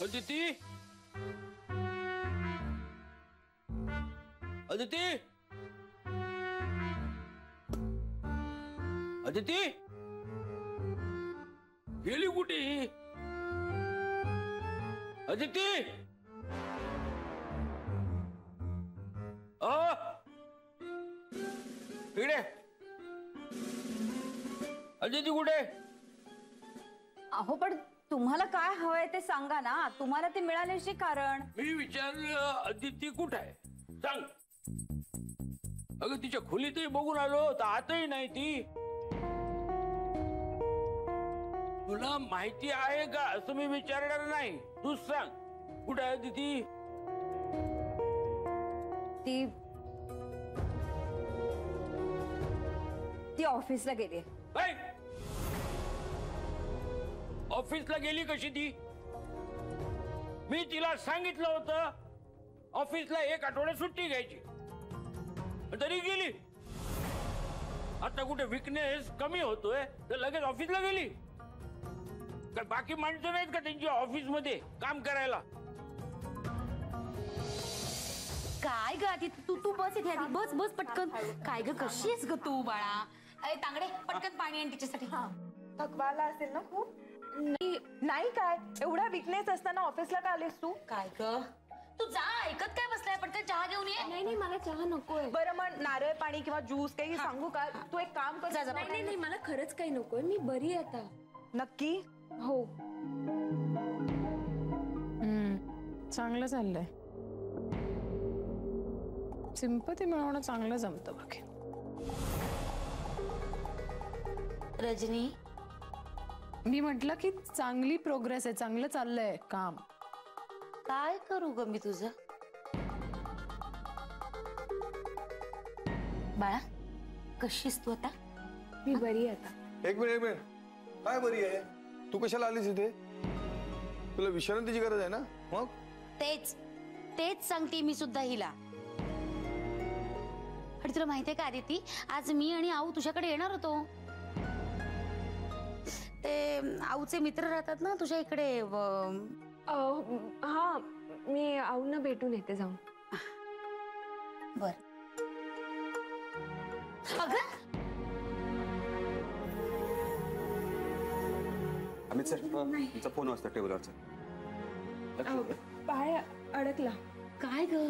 अदिती, अदिती, अदिती, गेली कुठे? अदिती, इकडे. अदिती कुठे? अहो पण तुम्हाला काय हवंय ते सांगा ना. तुम्हाला ते मिळाल्याचे कारण. मी विचारलं अदिती कुठे आहे सांग. अगं तिच्या खोलीतही बघून आलो तर आतही नाही ती. तुला माहिती आहे का असं मी विचारणार नाही. तूच सांग कुठे आहे अदिती? ती ऑफिसला गेली. ऑफिसला गेली कशी ती? मी तिला सांगितलं होतं ऑफिसला 1 आठवडा सुट्टी घ्यायची, तरी गेली. आता कुठे विकनेस कमी होतोय तर लगेच ऑफिसला गेली. काय बाकी माणसं नाहीत का त्यांची ऑफिस मध्ये काम करायला? काय ग आधी तू बस इथे आधी. बस बस पटकन. काय ग कशी आहेस ग तू बाळा? अरे तांगडे पटकन पाणी आण तिच्यासाठी. थकवाला असेल ना खूप. नाही काय एवढा विकनेस असताना ऑफिसला का आलीस तू? काय ग तू जा. ऐकत काय बसलाय? पटकन चहा घेऊन ये. नाही मला चहा नकोय. बरं मग नारळ पाणी किंवा ज्यूस काही सांगू का? तू एक काम कर. नाही मला खरंच काही नकोय. मी बरी आहे आता. नक्की? हो. चांगलं चाललंय. सिंपती मिळवणं चांगलं जमतं बाकी. रजनी, मी म्हटलं की चांगली प्रोग्रेस आहे, चांगलं चाललंय काम. काय करू ग मी तुझं? बाळा कशीस तू आता? मी बरी आहे आता. एक मिनिट काय बरी आहे? तू कशाला आलीस इथे? तुला विश्रांतीची गरज आहे ना? मग तेच सांगते मी सुद्धा हिला. आणि तुला माहितीये का आदिती, आज मी आणि आऊ तुझ्याकडे येणार होतो. ते आऊचे मित्र राहतात ना तुझ्या इकडे. हा मी आऊना भेटून येते जाऊन. बर. अगं अमित सर, तुमचा फोन वाजता टेबलवरचा. पाय अडकला. काय ग?